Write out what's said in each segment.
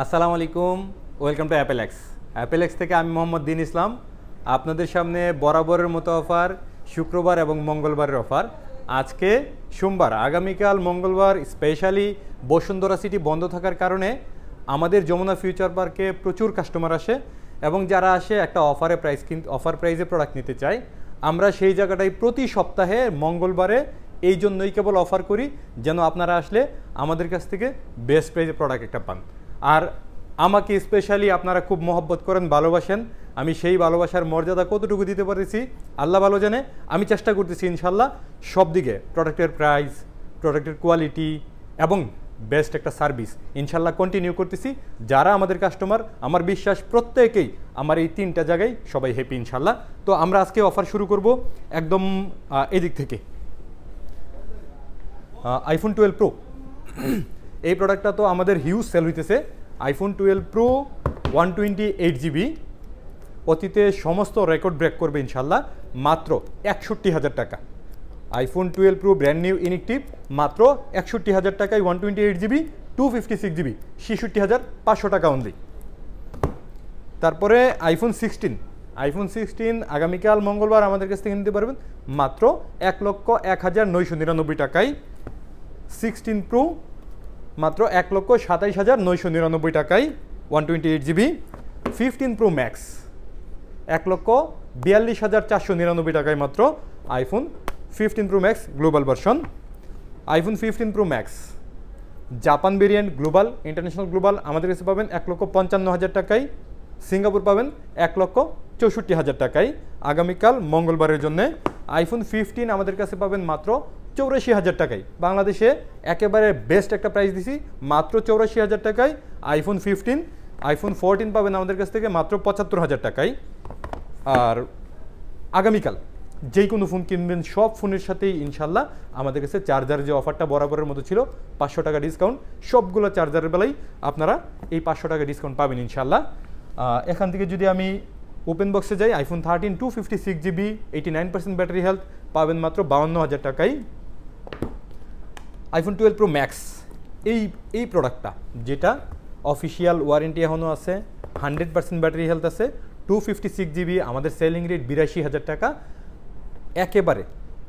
আসসালামু আলাইকুম, welcome to অ্যাপেলেক্স। অ্যাপেলেক্স থেকে আমি মোহাম্মদ দিন ইসলাম আপনাদের সামনে বরাবরের মতো অফার, শুক্রবার এবং মঙ্গলবারের অফার। আজকে সোমবার, আগামীকাল মঙ্গলবার স্পেশালি বসুন্ধরা সিটি বন্ধ থাকার কারণে আমাদের যমুনা ফিউচার পার্কে প্রচুর কাস্টমার আসে এবং যারা আসে একটা অফার প্রাইসে প্রোডাক্ট নিতে চায়। আমরা সেই জায়গাটায় প্রতি সপ্তাহে মঙ্গলবারে এই জন্যই কেবল অফার করি যেন আপনারা আসলে আমাদের কাছ থেকে বেস্ট প্রাইসে প্রোডাক্ট একটা পান। আর আমাকে স্পেশালি আপনারা খুব মহব্বত করেন, ভালোবাসেন। আমি সেই ভালোবাসার মর্যাদা কতটুকু দিতে পারছি আল্লাহ ভালো জানে। আমি চেষ্টা করতেছি ইনশাল্লাহ সব দিকে, প্রোডাক্টের প্রাইস, প্রোডাক্টের কোয়ালিটি এবং বেস্ট একটা সার্ভিস ইনশাল্লাহ কন্টিনিউ করতেছি। যারা আমাদের কাস্টমার, আমার বিশ্বাস প্রত্যেকেই আমার এই তিনটা জায়গায় সবাই হ্যাপি ইনশাল্লাহ। তো আমরা আজকে অফার শুরু করব একদম এদিক থেকে। আইফোন 12 প্রো এই প্রোডাক্টটা তো আমাদের হিউজ সেল হইতেছে। আইফোন 12 প্রো 128GB অতীতে সমস্ত রেকর্ড ব্রেক করবে ইনশাল্লাহ, মাত্র 61,000 টাকা। IPhone 12 pro brand new inactive মাত্র 61,000 টাকায় 128GB 256GB 66,500 টাকা অনলি। তারপরে আইফোন 16 আগামীকাল মঙ্গলবার আমাদের কাছ থেকে নিতে পারবেন মাত্র 1,01,999 টাকায়। 16 প্রো মাত্র 1,27,999 টাকায় 128GB। 15 প্রো ম্যাক্স 1,42,499 টাকায় মাত্র iPhone 15 pro max global version. IPhone 15 pro max Japan variant global, international global আমাদের কাছে পাবেন 1,55,000 টাকায়। সিঙ্গাপুর পাবেন 1,64,000 টাকায় আগামীকাল মঙ্গলবারের জন্য। আইফোন 15 আমাদের কাছে পাবেন মাত্র 84,000 টাকায়। বাংলাদেশে একেবারে বেস্ট একটা প্রাইস দিছি, মাত্র 84,000 টাকায় আইফোন 15। আইফোন 14 পাবেন আমাদের কাছ থেকে মাত্র 75,000 টাকায়। আর আগামীকাল যেই কোনো ফোন কিনবেন সব ফোনের সাথেই ইনশাল্লাহ আমাদের কাছে চার্জার যে অফারটা বরাবরের মতো ছিল 500 টাকা ডিসকাউন্ট, সবগুলো চার্জারের বেলায় আপনারা এই 500 টাকা ডিসকাউন্ট পাবেন ইনশাল্লাহ। এখান থেকে যদি আমি ওপেন বক্সে যাই, আইফোন 13 256GB 89% ব্যাটারি হেলথ পাবেন মাত্র 52,000 টাকায়। আইফোন 12 প্রো ম্যাক্স এই প্রোডাক্টটা যেটা অফিসিয়াল ওয়ারেন্টি এখনও আছে, 100% ব্যাটারি হেলথ আছে, 256GB আমাদের সেলিং রেট 82,000 টাকা, একেবারে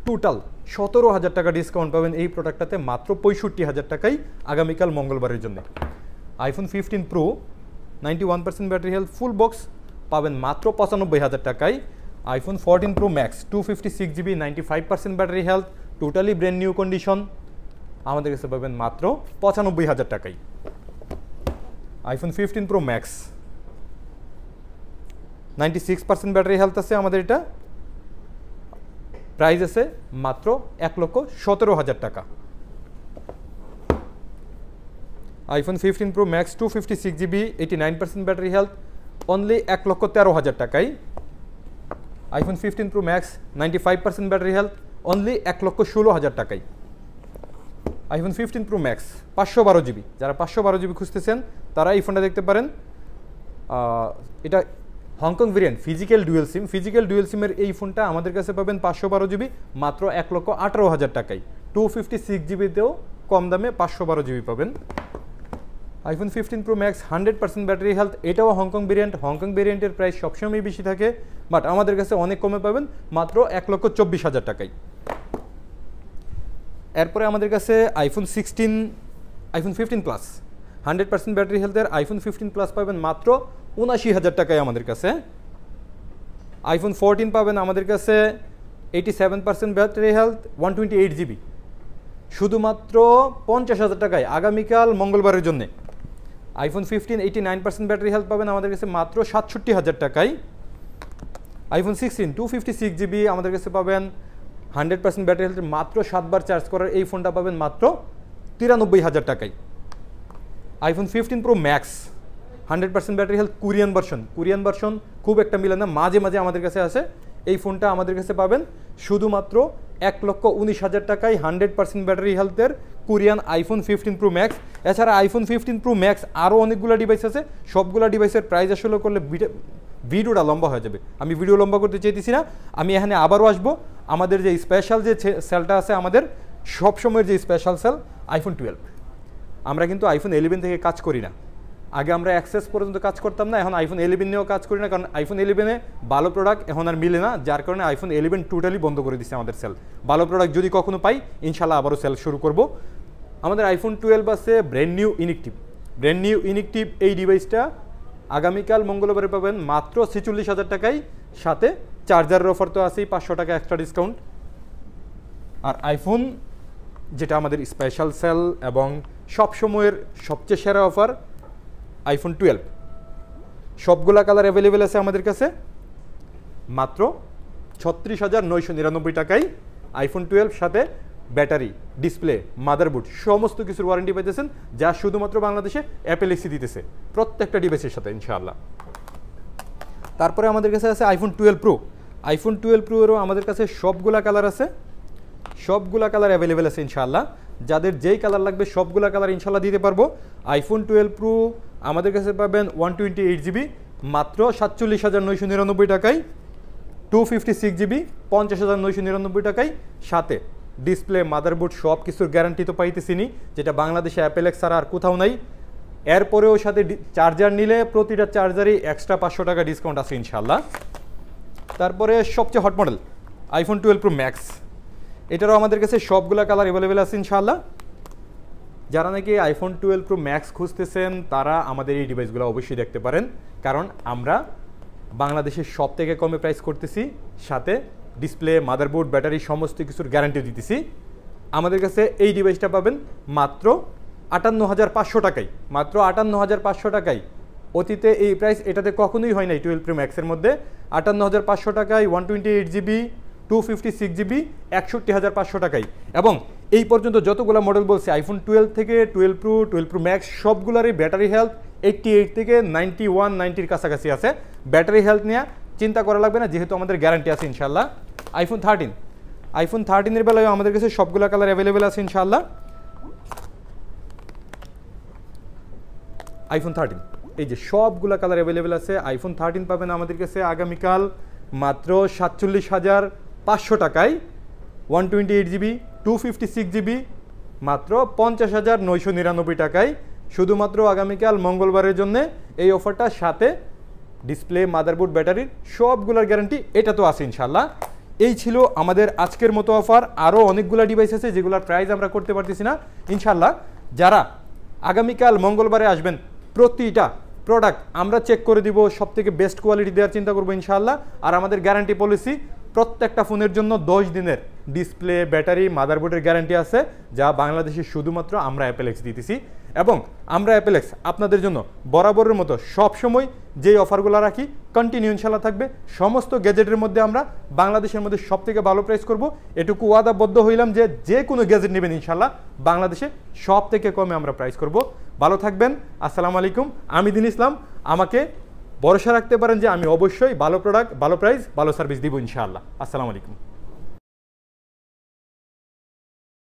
টোটাল 17,000 টাকা ডিসকাউন্ট পাবেন এই প্রোডাক্টটাতে মাত্র 65,000 টাকায় আগামীকাল মঙ্গলবারের জন্য। IPhone 15 pro 91% battery health full box পাবেন মাত্র 95,000 টাকায়। IPhone 14 pro max 256GB 95% battery health totally brand new condition আমাদের কাছে পাবেন মাত্র 95,000 টাকায়। IPhone 15 pro max 96% battery health আছে আমাদের, এটা প্রাইস আছে মাত্র 1,17,000 টাকা। IPhone 15 pro max 256GB 89% battery health only 1,13,000 টাকায়। IPhone 15 pro max 95% battery health only 1,16,000 টাকায়। আইফোন 15 প্রো ম্যাক্স 512GB, যারা 512GB খুঁজতেছেন তারা এই ফোনটা দেখতে পারেন। এটা হংকং ভেরিয়েন্ট ফিজিক্যাল ডুয়েল সিমের এই ফোনটা আমাদের কাছে পাবেন 512GB মাত্র 1,18,000 টাকায়। 256GBতেও কম দামে 512GB পাবেন। IPhone 15 pro max 100% battery health, এটাও হংকং ভেরিয়েন্টের প্রাইস সবসময় বেশি থাকে, বাট আমাদের কাছে অনেক কমে পাবেন মাত্র 1,24,000 টাকায়। এরপরে আমাদের কাছে আইফোন 15 প্লাস 100% ব্যাটারি হেলথের আইফোন 15 প্লাস পাবেন মাত্র 79,000 টাকায় আমাদের কাছে। আইফোন 14 পাবেন আমাদের কাছে 87% ব্যাটারি হেলথ 128GB শুধুমাত্র 50,000 টাকায় আগামীকাল মঙ্গলবারের জন্য। আইফোন 15 89% ব্যাটারি হেলথ পাবেন আমাদের কাছে মাত্র 67,000 টাকায়। আইফোন 16 256GB আমাদের কাছে পাবেন 100% ব্যাটারি হেলথ মাত্র 7 বার চার্জ করার এই ফোনটা পাবেন মাত্র 93,000 টাকায়। IPhone 15 pro max 100% battery health Korean version খুব একটা মিলে না, মাঝে মাঝে আমাদের কাছে আসে। এই ফোনটা আমাদের কাছে পাবেন শুধুমাত্র 1,19,000 টাকায় 100% ব্যাটারি হেলথের কোরিয়ান আইফোন 15 প্রো ম্যাক্স। এছাড়া আইফোন 15 প্রো ম্যাক্স আরও অনেকগুলো ডিভাইস আছে, সবগুলো ডিভাইসের প্রাইস আসলে করলে ভিডিওটা লম্বা হয়ে যাবে। আমি ভিডিও লম্বা করতে চাইতেছি না, আমি এখানে আবারও আসবো। আমাদের যে স্পেশাল যে সেলটা আছে, আমাদের সবসময়ের যে স্পেশাল সেল আইফোন 12, আমরা কিন্তু আইফোন 11 থেকে কাজ করি না। আগে আমরা অ্যাক্সেস পর্যন্ত কাজ করতাম না, এখন আইফোন 11 নিয়েও কাজ করি না, কারণ আইফোন 11-এ ভালো প্রোডাক্ট এখন আর মিলে না, যার কারণে আইফোন 11 টোটালি বন্ধ করে দিচ্ছে আমাদের সেল। ভালো প্রোডাক্ট যদি কখনো পাই ইনশাল্লাহ আবারও সেল শুরু করব। আমাদের আইফোন 12 আছে ব্র্যান্ড নিউ ইনিকটিভ। ব্র্যান্ড নিউ ইনিকটিভ এই ডিভাইসটা আগামীকাল মঙ্গলবারে পাবেন মাত্র 46,000 টাকায়, সাথে চার্জারের অফার তো আছেই, 500 টাকা এক্সট্রা ডিসকাউন্ট। আর আইফোন যেটা আমাদের স্পেশাল সেল এবং সবসময়ের সবচেয়ে সেরা অফার, আইফোন 12 সবগুলা কালার অ্যাভেলেবেল আছে আমাদের কাছে মাত্র 36,999 টাকায়। আইফোন 12 সাথে ব্যাটারি, ডিসপ্লে, মাদারবোর্ড সমস্ত কিছুর ওয়ারেন্টি পাইতেছেন, যা শুধুমাত্র বাংলাদেশে অ্যাপেল এক্সি দিতেছে প্রত্যেকটা ডিভাইসের সাথে ইনশাআল্লাহ। তারপরে আমাদের কাছে আছে আইফোন 12 প্রো। আইফোন 12 প্রোরও আমাদের কাছে সবগুলা কালার আছে, সবগুলা কালার অ্যাভেলেবেল আছে ইনশাআল্লাহ। যাদের যেই কালার লাগবে সবগুলা কালার ইনশাআল্লাহ দিতে পারবো। আইফোন 12 প্রো আমাদের কাছে পাবেন 128 জিবি মাত্র 47,999 টাকায়, 256 জিবি 50,999 টাকায়, সাথে ডিসপ্লে, মাদারবোর্ড সব কিছুর গ্যারান্টি তো পাইতেছিনি, যেটা বাংলাদেশে অ্যাপেল এক্স ছাড়া আর কোথাও নাই। এরপরেও সাথে চার্জার নিলে প্রতিটা চার্জারই এক্সট্রা 500 টাকা ডিসকাউন্ট আছে ইনশাআল্লাহ। তারপরে সবচেয়ে hot model iPhone 12 pro max, এটারও আমাদের কাছে সবগুলা কালার অ্যাভেলেবেল আছে ইনশাআল্লাহ। যারা নাকি আইফোন 12 প্রো ম্যাক্স খুঁজতেছেন তারা আমাদের এই ডিভাইসগুলো অবশ্যই দেখতে পারেন, কারণ আমরা বাংলাদেশের সব থেকে কমে প্রাইস করতেছি, সাথে ডিসপ্লে, মাদারবোর্ড, ব্যাটারি সমস্ত কিছুর গ্যারান্টি দিতেছি। আমাদের কাছে এই ডিভাইসটা পাবেন মাত্র 58,500 টাকায়, মাত্র 58,500 টাকায়। অতীতে এই প্রাইস এটাতে কখনোই হয় নাই 12 প্রো ম্যাক্সের মধ্যে। 58,500 টাকায় 128 জিবি 256 জিবি 61,500 টাকায়। এবং এই পর্যন্ত যতগুলো মডেল বলছে আইফোন 12 থেকে 12 প্রো, 12 প্রো ম্যাক্স সবগুলোরই ব্যাটারি হেলথ 88 থেকে 91, 90-র কাছাকাছি আছে। ব্যাটারি হেলথ নিয়ে চিন্তা করা লাগবে না, যেহেতু আমাদের গ্যারান্টি আছে ইনশাআল্লাহ। আইফোন 13, আইফোন 13-এর বেলায় আমাদের কাছে সবগুলো কালার অ্যাভেলেবেল আছে ইনশাআল্লাহ। আইফোন 13 এই যে সবগুলো কালার অ্যাভেলেবেল আছে। আইফোন 13 পাবেন আমাদের কাছে আগামীকাল মাত্র 47,500 টাকায়, 128 জিবি 256 জিবি মাত্র 50,999 টাকায়। শুধুমাত্র আগামীকাল মঙ্গলবারের জন্য এই অফারটা, সাথে ডিসপ্লে, মাদারবোর্ড, ব্যাটারির সবগুলোর গ্যারান্টি এটা তো আছে ইনশাআল্লাহ। এই ছিল আমাদের আজকের মতো অফার। আরও অনেকগুলো ডিভাইস আছে যেগুলোর প্রাইস আমরা করতে পারতেছি না ইনশাআল্লাহ। যারা আগামীকাল মঙ্গলবারে আসবেন প্রতিটা প্রোডাক্ট আমরা চেক করে দিব, সব থেকে বেস্ট কোয়ালিটি দেওয়ার চিন্তা করবো ইনশাআল্লাহ। আর আমাদের গ্যারান্টি পলিসি প্রত্যেকটা ফোনের জন্য 10 দিনের ডিসপ্লে, ব্যাটারি, মাদারবোর্ডের গ্যারান্টি আছে, যা বাংলাদেশে শুধুমাত্র আমরা অ্যাপেল এক্স দিতেছি। এবং আমরা অ্যাপেল এক্স আপনাদের জন্য বরাবরের মতো সবসময় যেই অফারগুলো রাখি কন্টিনিউ ইনশাআল্লাহ থাকবে। সমস্ত গ্যাজেটের মধ্যে আমরা বাংলাদেশের মধ্যে সব থেকে ভালো প্রাইস করব, এটুকু ওয়াদাবদ্ধ হইলাম যে যে কোনো গ্যাজেট নেবেন ইনশাআল্লাহ বাংলাদেশে সব থেকে কমে আমরা প্রাইস করব। ভালো থাকবেন, আসসালামু আলাইকুম। আমি দিন ইসলাম। আমাকে ভরসা রাখতে পারেন যে আমি অবশ্যই ভালো প্রোডাক্ট, ভালো প্রাইস, ভালো সার্ভিস দিব ইনশাআল্লাহ। আসসালামু আলাইকুম।